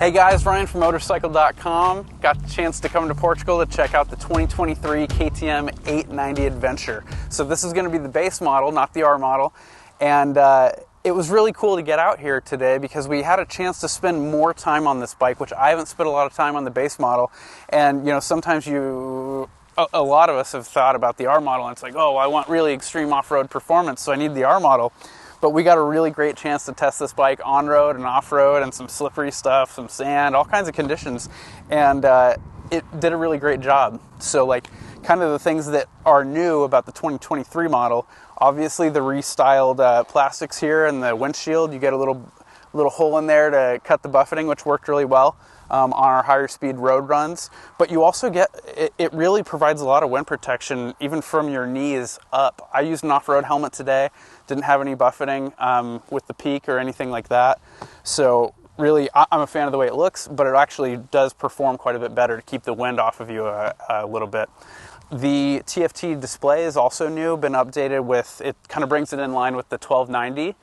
Hey guys, Ryan from Motorcycle.com. Got the chance to come to Portugal to check out the 2023 KTM 890 Adventure. So this is going to be the base model, not the R model. And it was really cool to get out here today because we had a chance to spend more time on this bike, which I haven't spent a lot of time on the base model. And you know, sometimes a lot of us have thought about the R model and it's like, oh, I want really extreme off-road performance, so I need the R model. But we got a really great chance to test this bike on-road and off-road and some slippery stuff, some sand, all kinds of conditions. And it did a really great job. So like kind of the things that are new about the 2023 model, obviously the restyled plastics here and the windshield, you get a little hole in there to cut the buffeting, which worked really well on our higher speed road runs. But you also get, it really provides a lot of wind protection even from your knees up. I used an off-road helmet today, didn't have any buffeting with the peak or anything like that. So really, I'm a fan of the way it looks, but it actually does perform quite a bit better to keep the wind off of you a little bit. The TFT display is also new, been updated with, it kind of brings it in line with the 1290.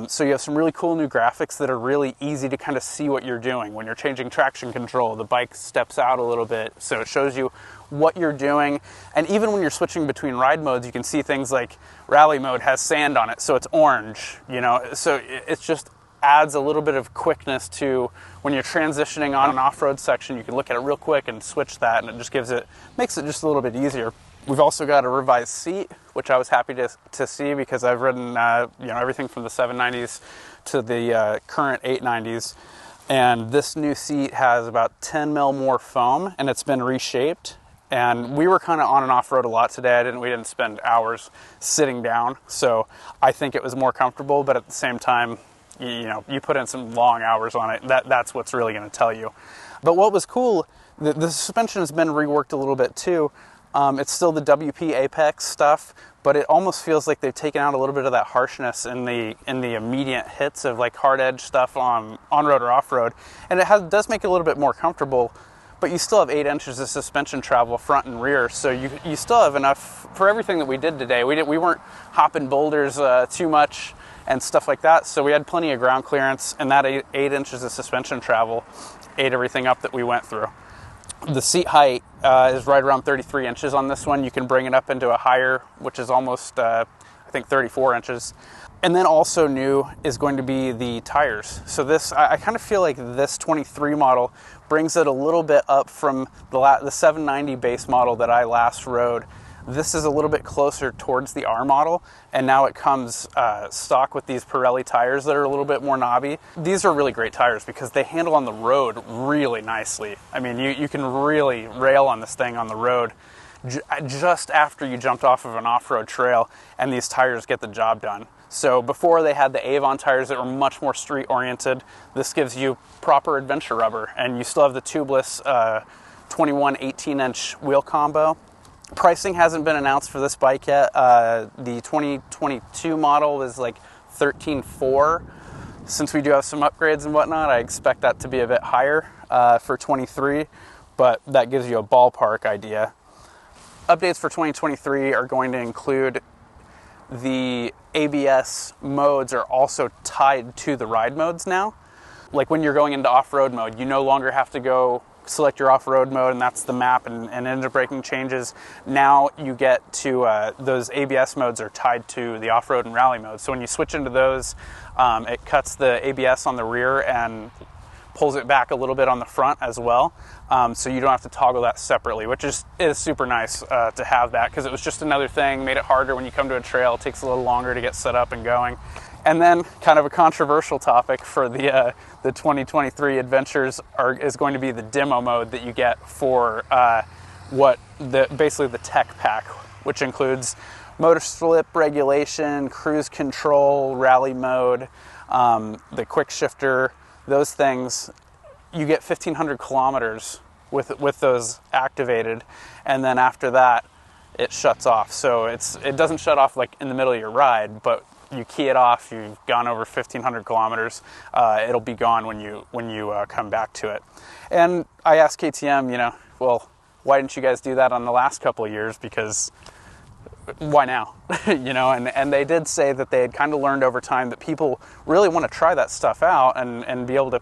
So you have some really cool new graphics that are really easy to kind of see what you're doing. When you're changing traction control, the bike steps out a little bit, so it shows you what you're doing. And even when you're switching between ride modes, you can see things like rally mode has sand on it, so it's orange, you know, so it just adds a little bit of quickness to when you're transitioning on an off-road section. You can look at it real quick and switch that, and it just makes it just a little bit easier. We've also got a revised seat, which I was happy to see because I've ridden you know, everything from the 790s to the current 890s, and this new seat has about 10 mil more foam, and it's been reshaped. And we were kind of on and off road a lot today. We didn't spend hours sitting down, so I think it was more comfortable. But at the same time, you know, you put in some long hours on it. That's what's really going to tell you. But what was cool, the suspension has been reworked a little bit too. It's still the WP Apex stuff, but it almost feels like they've taken out a little bit of that harshness in the immediate hits of like hard edge stuff on road or off road, and it does make it a little bit more comfortable. But you still have 8 inches of suspension travel front and rear, so you still have enough for everything that we did today. We weren't hopping boulders too much and stuff like that, so we had plenty of ground clearance, and that 8 inches of suspension travel ate everything up that we went through. The seat height is right around 33 inches on this one. You can bring it up into a higher, which is almost, I think, 34 inches. And then also new is going to be the tires. So this, I kind of feel like this 23 model brings it a little bit up from the 790 base model that I last rode. This is a little bit closer towards the R model, and now it comes stock with these Pirelli tires that are a little bit more knobby. These are really great tires because they handle on the road really nicely. I mean, you can really rail on this thing on the road just after you jumped off of an off-road trail, and these tires get the job done. So before they had the Avon tires that were much more street-oriented, this gives you proper adventure rubber, and you still have the tubeless 21 18-inch wheel combo. Pricing hasn't been announced for this bike yet. The 2022 model is like $13,400. Since we do have some upgrades and whatnot, I expect that to be a bit higher for 23, but that gives you a ballpark idea. Updates for 2023 are going to include the ABS modes are also tied to the ride modes now. Like when you're going into off-road mode, you no longer have to go select your off-road mode, and that's the map, and engine braking changes. Now you get to those ABS modes are tied to the off-road and rally mode. So when you switch into those, it cuts the ABS on the rear and pulls it back a little bit on the front as well. So you don't have to toggle that separately, which is super nice to have that, because it was just another thing, made it harder when you come to a trail. It takes a little longer to get set up and going. And then kind of a controversial topic for the 2023 Adventures is going to be the demo mode that you get for basically the tech pack, which includes motor slip regulation, cruise control, rally mode, the quick shifter, those things. You get 1,500 kilometers with those activated, and then after that it shuts off. So it doesn't shut off like in the middle of your ride, but you key it off, you've gone over 1,500 kilometers, it'll be gone when you come back to it. And I asked KTM, you know, well, why didn't you guys do that on the last couple of years? Because why now? You know, and they did say that they had kind of learned over time that people really want to try that stuff out and be able to,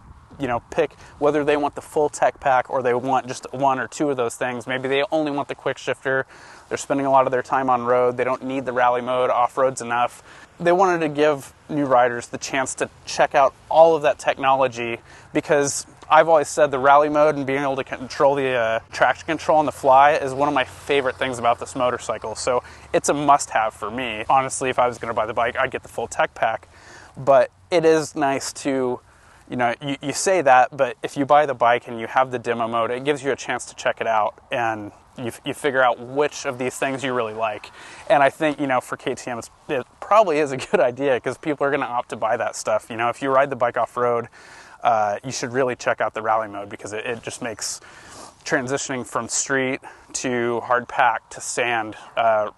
pick whether they want the full tech pack or they want just one or two of those things. Maybe they only want the quick shifter. They're spending a lot of their time on road. They don't need the rally mode. Off-road's enough. They wanted to give new riders the chance to check out all of that technology, because I've always said the rally mode and being able to control the traction control on the fly is one of my favorite things about this motorcycle. So it's a must-have for me. Honestly, if I was going to buy the bike, I'd get the full tech pack. But it is nice to, you say that, but if you buy the bike and you have the demo mode, it gives you a chance to check it out, and you figure out which of these things you really like. And I think, for KTM, it probably is a good idea, because people are going to opt to buy that stuff. If you ride the bike off-road, you should really check out the rally mode, because it just makes transitioning from street to hard pack to sand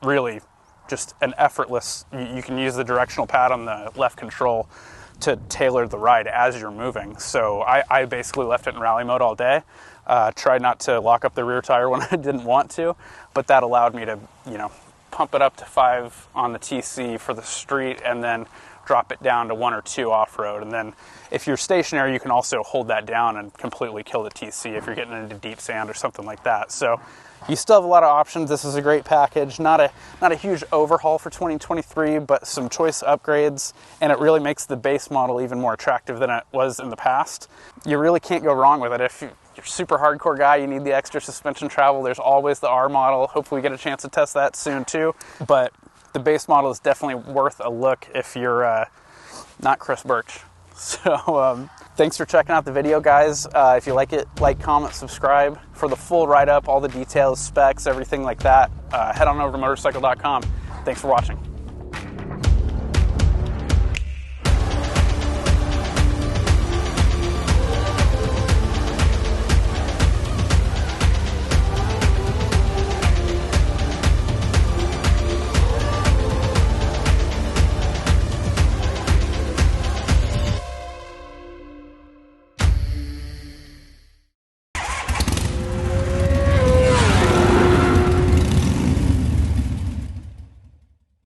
really just an effortless. You can use the directional pad on the left control to tailor the ride as you're moving. So I basically left it in rally mode all day. Tried not to lock up the rear tire when I didn't want to, but that allowed me to, pump it up to 5 on the TC for the street, and then drop it down to 1 or 2 off-road. And then if you're stationary, you can also hold that down and completely kill the TC if you're getting into deep sand or something like that. So you still have a lot of options. This is a great package. Not a huge overhaul for 2023, but some choice upgrades, and it really makes the base model even more attractive than it was in the past. You really can't go wrong with it. If you're a super hardcore guy, you need the extra suspension travel, there's always the R model. Hopefully we get a chance to test that soon too. But the base model is definitely worth a look if you're not Chris Birch. So thanks for checking out the video, guys. If you like it, like, comment, subscribe. For the full write-up, all the details, specs, everything like that, head on over to Motorcycle.com. Thanks for watching.